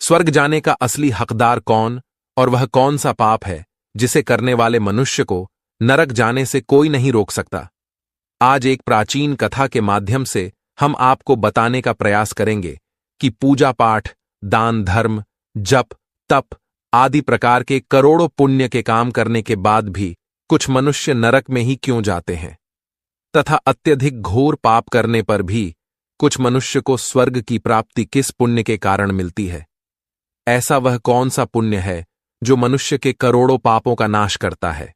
स्वर्ग जाने का असली हकदार कौन और वह कौन सा पाप है जिसे करने वाले मनुष्य को नरक जाने से कोई नहीं रोक सकता। आज एक प्राचीन कथा के माध्यम से हम आपको बताने का प्रयास करेंगे कि पूजा पाठ, दान धर्म, जप, तप आदि प्रकार के करोड़ों पुण्य के काम करने के बाद भी कुछ मनुष्य नरक में ही क्यों जाते हैं, तथा अत्यधिक घोर पाप करने पर भी कुछ मनुष्य को स्वर्ग की प्राप्ति किस पुण्य के कारण मिलती है। ऐसा वह कौन सा पुण्य है जो मनुष्य के करोड़ों पापों का नाश करता है,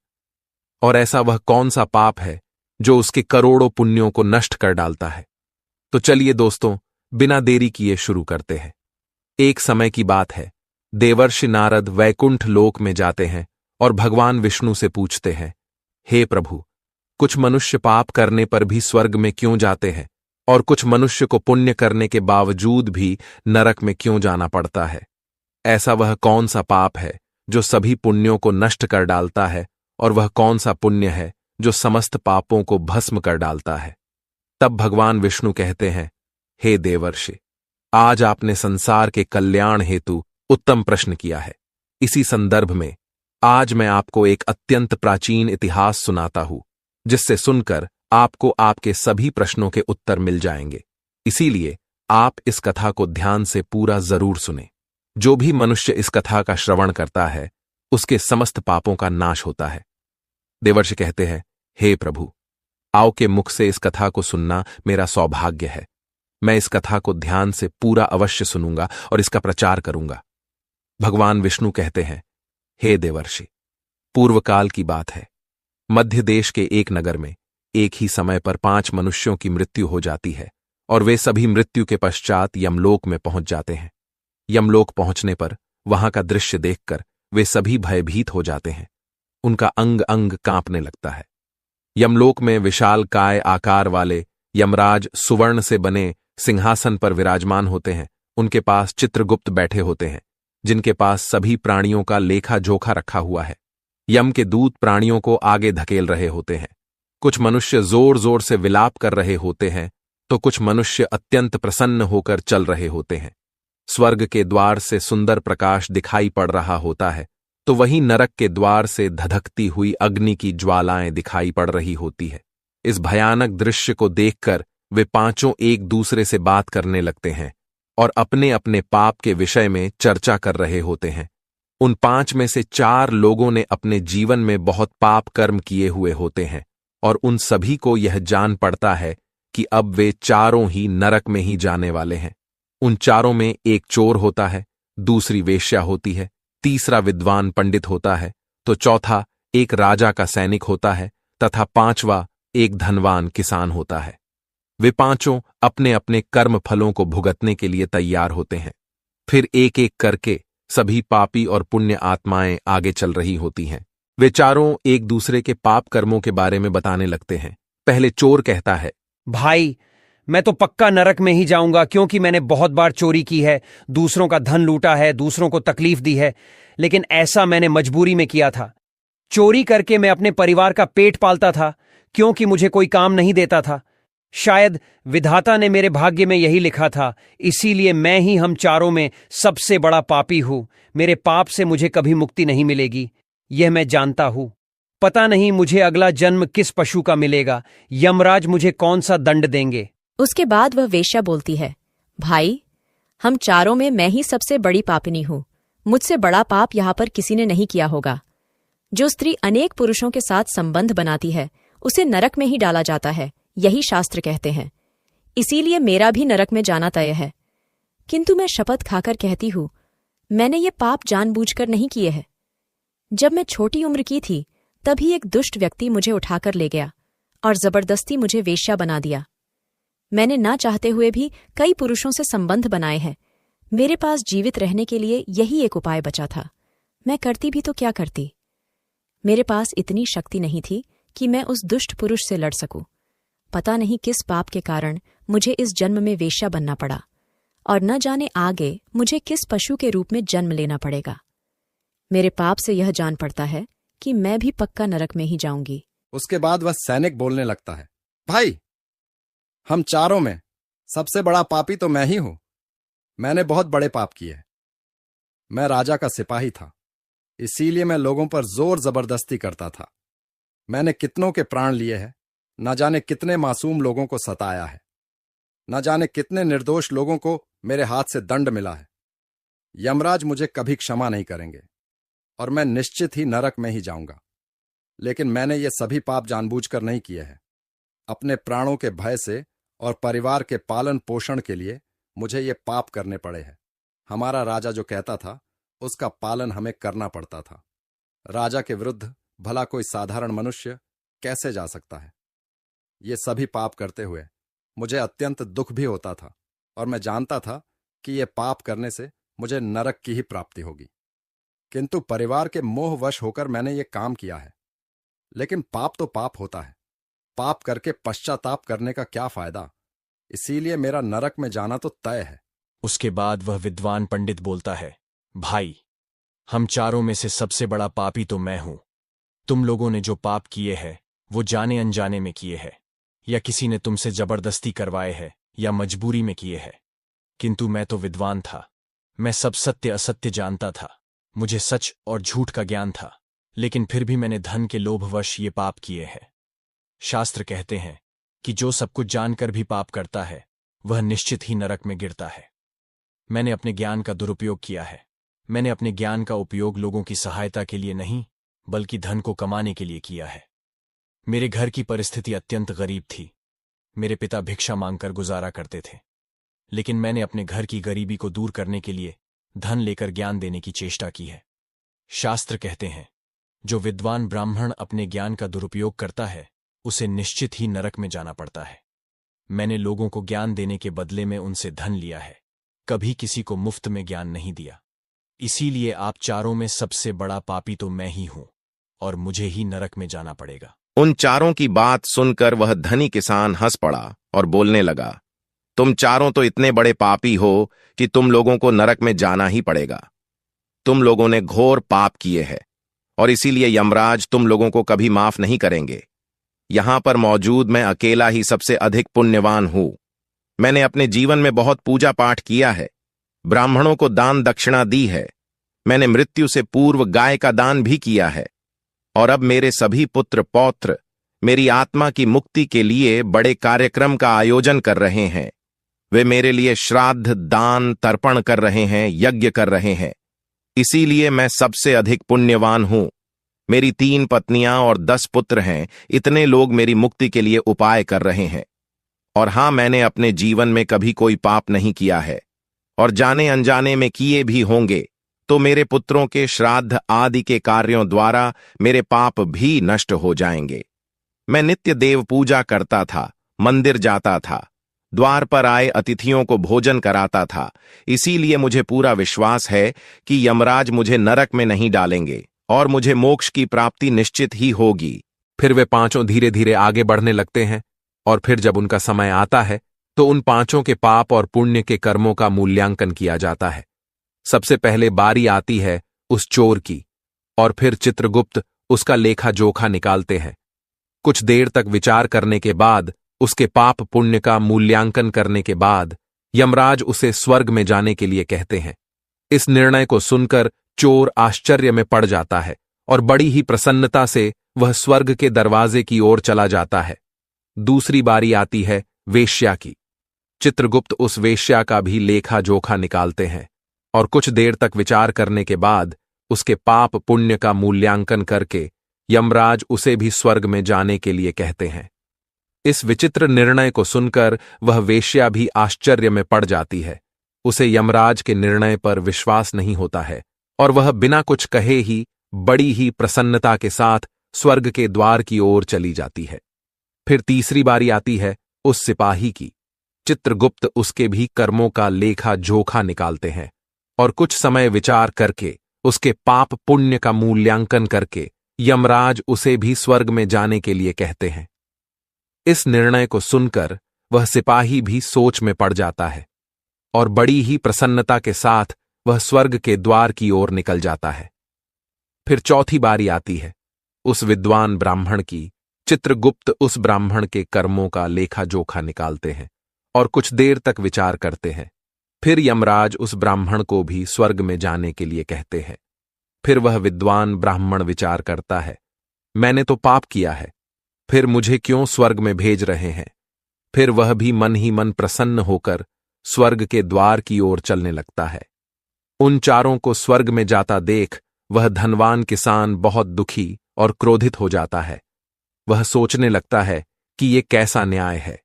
और ऐसा वह कौन सा पाप है जो उसके करोड़ों पुण्यों को नष्ट कर डालता है। तो चलिए दोस्तों, बिना देरी किए शुरू करते हैं। एक समय की बात है, देवर्षि नारद वैकुंठ लोक में जाते हैं और भगवान विष्णु से पूछते हैं, हे प्रभु, कुछ मनुष्य पाप करने पर भी स्वर्ग में क्यों जाते हैं और कुछ मनुष्य को पुण्य करने के बावजूद भी नरक में क्यों जाना पड़ता है। ऐसा वह कौन सा पाप है जो सभी पुण्यों को नष्ट कर डालता है, और वह कौन सा पुण्य है जो समस्त पापों को भस्म कर डालता है। तब भगवान विष्णु कहते हैं, हे देवर्षि, आज आपने संसार के कल्याण हेतु उत्तम प्रश्न किया है। इसी संदर्भ में आज मैं आपको एक अत्यंत प्राचीन इतिहास सुनाता हूं, जिससे सुनकर आपको आपके सभी प्रश्नों के उत्तर मिल जाएंगे। इसीलिए आप इस कथा को ध्यान से पूरा जरूर सुने। जो भी मनुष्य इस कथा का श्रवण करता है, उसके समस्त पापों का नाश होता है। देवर्षि कहते हैं, हे प्रभु, आओ के मुख से इस कथा को सुनना मेरा सौभाग्य है। मैं इस कथा को ध्यान से पूरा अवश्य सुनूंगा और इसका प्रचार करूंगा। भगवान विष्णु कहते हैं, हे देवर्षि, पूर्वकाल की बात है। मध्य देश के एक नगर में एक ही समय पर 5 मनुष्यों की मृत्यु हो जाती है, और वे सभी मृत्यु के पश्चात यमलोक में पहुंच जाते हैं। यमलोक पहुंचने पर वहां का दृश्य देखकर वे सभी भयभीत हो जाते हैं। उनका अंग अंग कांपने लगता है। यमलोक में विशाल काय आकार वाले यमराज सुवर्ण से बने सिंहासन पर विराजमान होते हैं। उनके पास चित्रगुप्त बैठे होते हैं, जिनके पास सभी प्राणियों का लेखा जोखा रखा हुआ है। यम के दूत प्राणियों को आगे धकेल रहे होते हैं। कुछ मनुष्य जोर जोर से विलाप कर रहे होते हैं, तो कुछ मनुष्य अत्यंत प्रसन्न होकर चल रहे होते हैं। स्वर्ग के द्वार से सुंदर प्रकाश दिखाई पड़ रहा होता है, तो वहीं नरक के द्वार से धधकती हुई अग्नि की ज्वालाएं दिखाई पड़ रही होती है। इस भयानक दृश्य को देखकर वे पांचों एक दूसरे से बात करने लगते हैं और अपने अपने पाप के विषय में चर्चा कर रहे होते हैं। उन 5 में से 4 लोगों ने अपने जीवन में बहुत पाप कर्म किए हुए होते हैं, और उन सभी को यह जान पड़ता है कि अब वे चारों ही नरक में ही जाने वाले हैं। उन चारों में एक चोर होता है, दूसरी वेश्या होती है, तीसरा विद्वान पंडित होता है, तो चौथा एक राजा का सैनिक होता है, तथा 5वां एक धनवान किसान होता है। वे पांचों अपने अपने कर्म फलों को भुगतने के लिए तैयार होते हैं। फिर एक एक करके सभी पापी और पुण्य आत्माएं आगे चल रही होती हैं। वे चारों एक दूसरे के पाप कर्मों के बारे में बताने लगते हैं। पहले चोर कहता है, भाई, मैं तो पक्का नरक में ही जाऊंगा, क्योंकि मैंने बहुत बार चोरी की है, दूसरों का धन लूटा है, दूसरों को तकलीफ दी है, लेकिन ऐसा मैंने मजबूरी में किया था। चोरी करके मैं अपने परिवार का पेट पालता था, क्योंकि मुझे कोई काम नहीं देता था। शायद विधाता ने मेरे भाग्य में यही लिखा था, इसीलिए मैं ही हम चारों में सबसे बड़ा पापी हूं। मेरे पाप से मुझे कभी मुक्ति नहीं मिलेगी, यह मैं जानता हूं। पता नहीं मुझे अगला जन्म किस पशु का मिलेगा, यमराज मुझे कौन सा दंड देंगे। उसके बाद वह वेश्या बोलती है, भाई, हम चारों में मैं ही सबसे बड़ी पापिनी हूं। मुझसे बड़ा पाप यहाँ पर किसी ने नहीं किया होगा। जो स्त्री अनेक पुरुषों के साथ संबंध बनाती है, उसे नरक में ही डाला जाता है, यही शास्त्र कहते हैं। इसीलिए मेरा भी नरक में जाना तय है। किंतु मैं शपथ खाकर कहती हूं, मैंने ये पाप जानबूझकर नहीं किए हैं। जब मैं छोटी उम्र की थी, तभी एक दुष्ट व्यक्ति मुझे उठाकर ले गया और जबरदस्ती मुझे वेश्या बना दिया। मैंने ना चाहते हुए भी कई पुरुषों से संबंध बनाए हैं। मेरे पास जीवित रहने के लिए यही एक उपाय बचा था। मैं करती भी तो क्या करती। मेरे पास इतनी शक्ति नहीं थी कि मैं उस दुष्ट पुरुष से लड़ सकूं। पता नहीं किस पाप के कारण मुझे इस जन्म में वेश्या बनना पड़ा, और न जाने आगे मुझे किस पशु के रूप में जन्म लेना पड़ेगा। मेरे पाप से यह जान पड़ता है कि मैं भी पक्का नरक में ही जाऊंगी। उसके बाद वह सैनिक बोलने लगता है, भाई, हम चारों में सबसे बड़ा पापी तो मैं ही हूं। मैंने बहुत बड़े पाप किए। मैं राजा का सिपाही था, इसीलिए मैं लोगों पर जोर जबरदस्ती करता था। मैंने कितनों के प्राण लिए हैं, न जाने कितने मासूम लोगों को सताया है, न जाने कितने निर्दोष लोगों को मेरे हाथ से दंड मिला है। यमराज मुझे कभी क्षमा नहीं करेंगे और मैं निश्चित ही नरक में ही जाऊंगा। लेकिन मैंने ये सभी पाप जानबूझकर नहीं किए हैं। अपने प्राणों के भय से और परिवार के पालन पोषण के लिए मुझे ये पाप करने पड़े हैं। हमारा राजा जो कहता था उसका पालन हमें करना पड़ता था। राजा के विरुद्ध भला कोई साधारण मनुष्य कैसे जा सकता है? ये सभी पाप करते हुए मुझे अत्यंत दुख भी होता था और मैं जानता था कि ये पाप करने से मुझे नरक की ही प्राप्ति होगी। किंतु परिवार के मोहवश होकर मैंने ये काम किया है। लेकिन पाप तो पाप होता है, पाप करके पश्चाताप करने का क्या फायदा? इसीलिए मेरा नरक में जाना तो तय है। उसके बाद वह विद्वान पंडित बोलता है, भाई, हम चारों में से सबसे बड़ा पापी तो मैं हूं। तुम लोगों ने जो पाप किए हैं वो जाने अनजाने में किए हैं, या किसी ने तुमसे जबरदस्ती करवाए हैं या मजबूरी में किए हैं। किंतु मैं तो विद्वान था, मैं सब सत्य असत्य जानता था, मुझे सच और झूठ का ज्ञान था, लेकिन फिर भी मैंने धन के लोभवश ये पाप किए हैं। शास्त्र कहते हैं कि जो सब कुछ जानकर भी पाप करता है वह निश्चित ही नरक में गिरता है। मैंने अपने ज्ञान का दुरुपयोग किया है। मैंने अपने ज्ञान का उपयोग लोगों की सहायता के लिए नहीं, बल्कि धन को कमाने के लिए किया है। मेरे घर की परिस्थिति अत्यंत गरीब थी। मेरे पिता भिक्षा मांगकर गुजारा करते थे, लेकिन मैंने अपने घर की गरीबी को दूर करने के लिए धन लेकर ज्ञान देने की चेष्टा की है। शास्त्र कहते हैं, जो विद्वान ब्राह्मण अपने ज्ञान का दुरुपयोग करता है उसे निश्चित ही नरक में जाना पड़ता है। मैंने लोगों को ज्ञान देने के बदले में उनसे धन लिया है, कभी किसी को मुफ्त में ज्ञान नहीं दिया। इसीलिए आप चारों में सबसे बड़ा पापी तो मैं ही हूं और मुझे ही नरक में जाना पड़ेगा। उन चारों की बात सुनकर वह धनी किसान हंस पड़ा और बोलने लगा, तुम चारों तो इतने बड़े पापी हो कि तुम लोगों को नरक में जाना ही पड़ेगा। तुम लोगों ने घोर पाप किए हैं और इसीलिए यमराज तुम लोगों को कभी माफ नहीं करेंगे। यहां पर मौजूद मैं अकेला ही सबसे अधिक पुण्यवान हूं। मैंने अपने जीवन में बहुत पूजा पाठ किया है, ब्राह्मणों को दान दक्षिणा दी है, मैंने मृत्यु से पूर्व गाय का दान भी किया है, और अब मेरे सभी पुत्र पौत्र मेरी आत्मा की मुक्ति के लिए बड़े कार्यक्रम का आयोजन कर रहे हैं। वे मेरे लिए श्राद्ध, दान, तर्पण कर रहे हैं, यज्ञ कर रहे हैं। इसीलिए मैं सबसे अधिक पुण्यवान हूं। मेरी 3 पत्नियां और 10 पुत्र हैं। इतने लोग मेरी मुक्ति के लिए उपाय कर रहे हैं। और हां, मैंने अपने जीवन में कभी कोई पाप नहीं किया है, और जाने अनजाने में किए भी होंगे तो मेरे पुत्रों के श्राद्ध आदि के कार्यों द्वारा मेरे पाप भी नष्ट हो जाएंगे। मैं नित्य देव पूजा करता था, मंदिर जाता था, द्वार पर आए अतिथियों को भोजन कराता था। इसीलिए मुझे पूरा विश्वास है कि यमराज मुझे नरक में नहीं डालेंगे और मुझे मोक्ष की प्राप्ति निश्चित ही होगी। फिर वे पांचों धीरे धीरे आगे बढ़ने लगते हैं, और फिर जब उनका समय आता है तो उन पांचों के पाप और पुण्य के कर्मों का मूल्यांकन किया जाता है। सबसे पहले बारी आती है उस चोर की, और फिर चित्रगुप्त उसका लेखा जोखा निकालते हैं। कुछ देर तक विचार करने के बाद, उसके पाप पुण्य का मूल्यांकन करने के बाद, यमराज उसे स्वर्ग में जाने के लिए कहते हैं। इस निर्णय को सुनकर चोर आश्चर्य में पड़ जाता है और बड़ी ही प्रसन्नता से वह स्वर्ग के दरवाजे की ओर चला जाता है। दूसरी बारी आती है वेश्या की। चित्रगुप्त उस वेश्या का भी लेखा जोखा निकालते हैं, और कुछ देर तक विचार करने के बाद उसके पाप पुण्य का मूल्यांकन करके यमराज उसे भी स्वर्ग में जाने के लिए कहते हैं। इस विचित्र निर्णय को सुनकर वह वेश्या भी आश्चर्य में पड़ जाती है। उसे यमराज के निर्णय पर विश्वास नहीं होता है और वह बिना कुछ कहे ही बड़ी ही प्रसन्नता के साथ स्वर्ग के द्वार की ओर चली जाती है। फिर तीसरी बारी आती है उस सिपाही की। चित्रगुप्त उसके भी कर्मों का लेखा जोखा निकालते हैं और कुछ समय विचार करके उसके पाप पुण्य का मूल्यांकन करके यमराज उसे भी स्वर्ग में जाने के लिए कहते हैं। इस निर्णय को सुनकर वह सिपाही भी सोच में पड़ जाता है और बड़ी ही प्रसन्नता के साथ वह स्वर्ग के द्वार की ओर निकल जाता है। फिर चौथी बारी आती है उस विद्वान ब्राह्मण की। चित्रगुप्त उस ब्राह्मण के कर्मों का लेखा जोखा निकालते हैं और कुछ देर तक विचार करते हैं। फिर यमराज उस ब्राह्मण को भी स्वर्ग में जाने के लिए कहते हैं। फिर वह विद्वान ब्राह्मण विचार करता है, मैंने तो पाप किया है, फिर मुझे क्यों स्वर्ग में भेज रहे हैं। फिर वह भी मन ही मन प्रसन्न होकर स्वर्ग के द्वार की ओर चलने लगता है। उन चारों को स्वर्ग में जाता देख वह धनवान किसान बहुत दुखी और क्रोधित हो जाता है। वह सोचने लगता है कि ये कैसा न्याय है,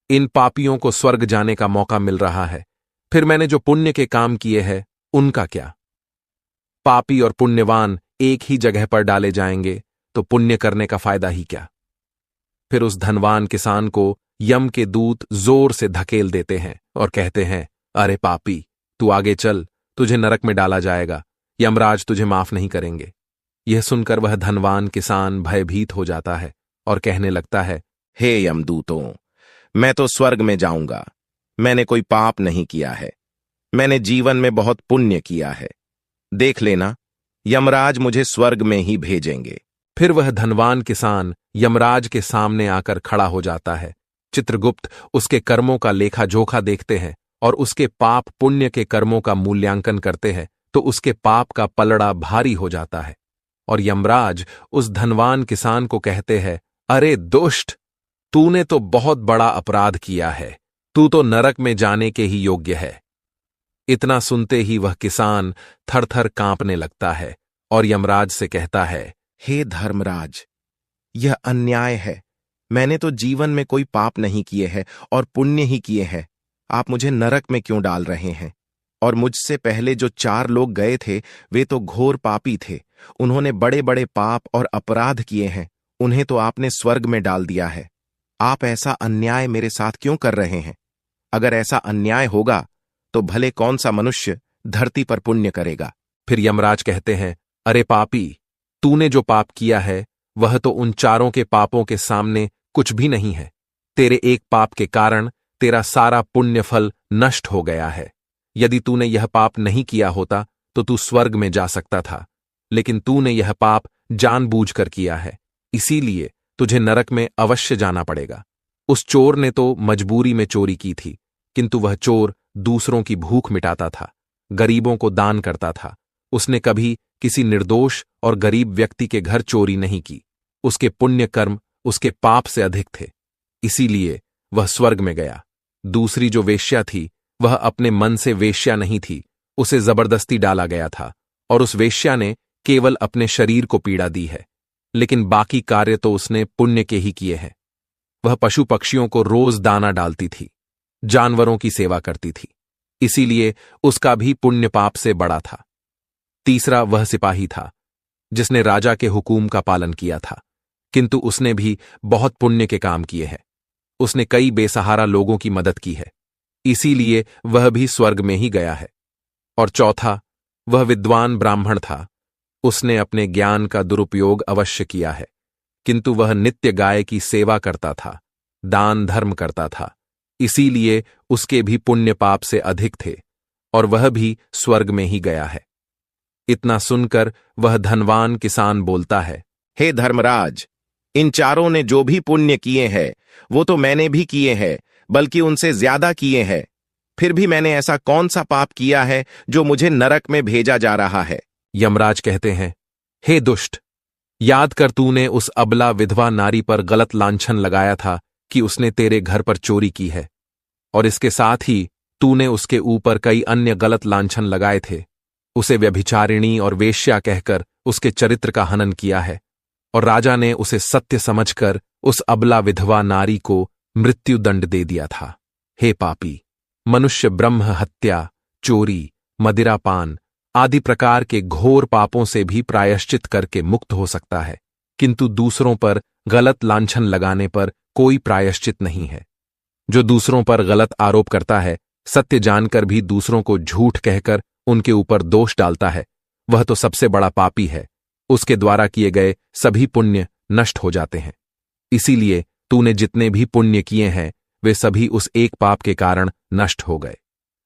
इन पापियों को स्वर्ग जाने का मौका मिल रहा है, फिर मैंने जो पुण्य के काम किए हैं उनका क्या। पापी और पुण्यवान एक ही जगह पर डाले जाएंगे तो पुण्य करने का फायदा ही क्या। फिर उस धनवान किसान को यम के दूत जोर से धकेल देते हैं और कहते हैं, अरे पापी, तू आगे चल, तुझे नरक में डाला जाएगा, यमराज तुझे माफ नहीं करेंगे। यह सुनकर वह धनवान किसान भयभीत हो जाता है और कहने लगता है, हे यमदूतों, मैं तो स्वर्ग में जाऊंगा, मैंने कोई पाप नहीं किया है, मैंने जीवन में बहुत पुण्य किया है, देख लेना यमराज मुझे स्वर्ग में ही भेजेंगे। फिर वह धनवान किसान यमराज के सामने आकर खड़ा हो जाता है। चित्रगुप्त उसके कर्मों का लेखा जोखा देखते हैं और उसके पाप पुण्य के कर्मों का मूल्यांकन करते हैं तो उसके पाप का पलड़ा भारी हो जाता है। और यमराज उस धनवान किसान को कहते हैं, अरे दुष्ट, तूने तो बहुत बड़ा अपराध किया है, तू तो नरक में जाने के ही योग्य है। इतना सुनते ही वह किसान थरथर कांपने लगता है और यमराज से कहता है, हे धर्मराज, यह अन्याय है, मैंने तो जीवन में कोई पाप नहीं किए हैं और पुण्य ही किए हैं, आप मुझे नरक में क्यों डाल रहे हैं। और मुझसे पहले जो 4 लोग गए थे वे तो घोर पापी थे, उन्होंने बड़े बड़े पाप और अपराध किए हैं, उन्हें तो आपने स्वर्ग में डाल दिया है। आप ऐसा अन्याय मेरे साथ क्यों कर रहे हैं। अगर ऐसा अन्याय होगा तो भले कौन सा मनुष्य धरती पर पुण्य करेगा। फिर यमराज कहते हैं, अरे पापी, तूने जो पाप किया है वह तो उन चारों के पापों के सामने कुछ भी नहीं है। तेरे एक पाप के कारण तेरा सारा पुण्य फल नष्ट हो गया है। यदि तूने यह पाप नहीं किया होता तो तू स्वर्ग में जा सकता था, लेकिन तूने यह पाप जानबूझकर किया है, इसीलिए तुझे नरक में अवश्य जाना पड़ेगा। उस चोर ने तो मजबूरी में चोरी की थी, किंतु वह चोर दूसरों की भूख मिटाता था, गरीबों को दान करता था। उसने कभी किसी निर्दोष और गरीब व्यक्ति के घर चोरी नहीं की। उसके पुण्य कर्म उसके पाप से अधिक थे, इसीलिए वह स्वर्ग में गया। दूसरी जो वेश्या थी वह अपने मन से वेश्या नहीं थी, उसे जबरदस्ती डाला गया था और उस वेश्या ने केवल अपने शरीर को पीड़ा दी है, लेकिन बाकी कार्य तो उसने पुण्य के ही किए हैं। वह पशु पक्षियों को रोज दाना डालती थी, जानवरों की सेवा करती थी, इसीलिए उसका भी पुण्य पाप से बड़ा था। तीसरा वह सिपाही था जिसने राजा के हुकूम का पालन किया था, किंतु उसने भी बहुत पुण्य के काम किए हैं। उसने कई बेसहारा लोगों की मदद की है, इसीलिए वह भी स्वर्ग में ही गया है। और चौथा वह विद्वान ब्राह्मण था, उसने अपने ज्ञान का दुरुपयोग अवश्य किया है, किंतु वह नित्य गाय की सेवा करता था, दान धर्म करता था, इसीलिए उसके भी पुण्य पाप से अधिक थे और वह भी स्वर्ग में ही गया है। इतना सुनकर वह धनवान किसान बोलता है, हे धर्मराज, इन चारों ने जो भी पुण्य किए हैं वो तो मैंने भी किए हैं, बल्कि उनसे ज्यादा किए हैं। फिर भी मैंने ऐसा कौन सा पाप किया है जो मुझे नरक में भेजा जा रहा है। यमराज कहते हैं, हे दुष्ट, याद कर तूने उस अबला विधवा नारी पर गलत लांछन लगाया था कि उसने तेरे घर पर चोरी की है, और इसके साथ ही तूने उसके ऊपर कई अन्य गलत लांछन लगाए थे। उसे व्यभिचारिणी और वेश्या कहकर उसके चरित्र का हनन किया है, और राजा ने उसे सत्य समझकर उस अबला विधवा नारी को मृत्युदंड दे दिया था। हे पापी, मनुष्य ब्रह्म हत्या, चोरी, मदिरापान आदि प्रकार के घोर पापों से भी प्रायश्चित करके मुक्त हो सकता है, किंतु दूसरों पर गलत लांछन लगाने पर कोई प्रायश्चित नहीं है। जो दूसरों पर गलत आरोप करता है, सत्य जानकर भी दूसरों को झूठ कहकर उनके ऊपर दोष डालता है, वह तो सबसे बड़ा पापी है। उसके द्वारा किए गए सभी पुण्य नष्ट हो जाते हैं। इसीलिए तूने जितने भी पुण्य किए हैं वे सभी उस एक पाप के कारण नष्ट हो गए।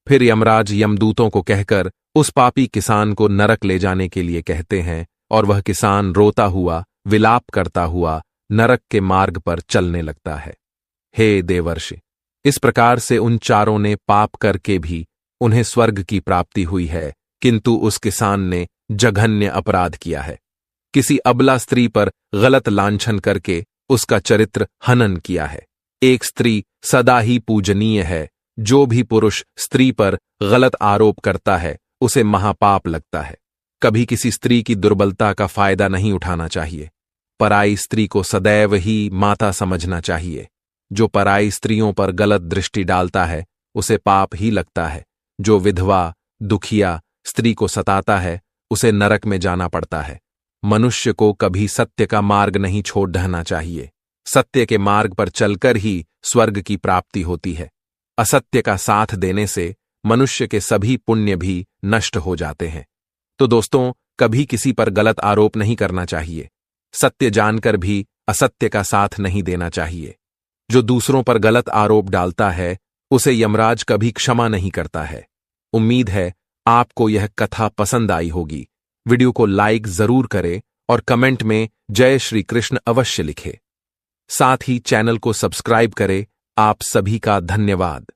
फिर यमराज यमदूतों को कहकर उस पापी किसान को नरक ले जाने के लिए कहते हैं, और वह किसान रोता हुआ, विलाप करता हुआ नरक के मार्ग पर चलने लगता है। हे देवर्षि, इस प्रकार से उन चारों ने पाप करके भी उन्हें स्वर्ग की प्राप्ति हुई है, किंतु उस किसान ने जघन्य अपराध किया है। किसी अबला स्त्री पर गलत लांछन करके उसका चरित्र हनन किया है। एक स्त्री सदा ही पूजनीय है। जो भी पुरुष स्त्री पर गलत आरोप करता है उसे महापाप लगता है। कभी किसी स्त्री की दुर्बलता का फायदा नहीं उठाना चाहिए। पराई स्त्री को सदैव ही माता समझना चाहिए। जो पराई स्त्रियों पर गलत दृष्टि डालता है उसे पाप ही लगता है। जो विधवा, दुखिया स्त्री को सताता है उसे नरक में जाना पड़ता है। मनुष्य को कभी सत्य का मार्ग नहीं छोड़ रहना चाहिए। सत्य के मार्ग पर चलकर ही स्वर्ग की प्राप्ति होती है। असत्य का साथ देने से मनुष्य के सभी पुण्य भी नष्ट हो जाते हैं। तो दोस्तों, कभी किसी पर गलत आरोप नहीं करना चाहिए। सत्य जानकर भी असत्य का साथ नहीं देना चाहिए। जो दूसरों पर गलत आरोप डालता है उसे यमराज कभी क्षमा नहीं करता है। उम्मीद है आपको यह कथा पसंद आई होगी। वीडियो को लाइक जरूर करें और कमेंट में जय श्री कृष्ण अवश्य लिखें। साथ ही चैनल को सब्सक्राइब करें। आप सभी का धन्यवाद।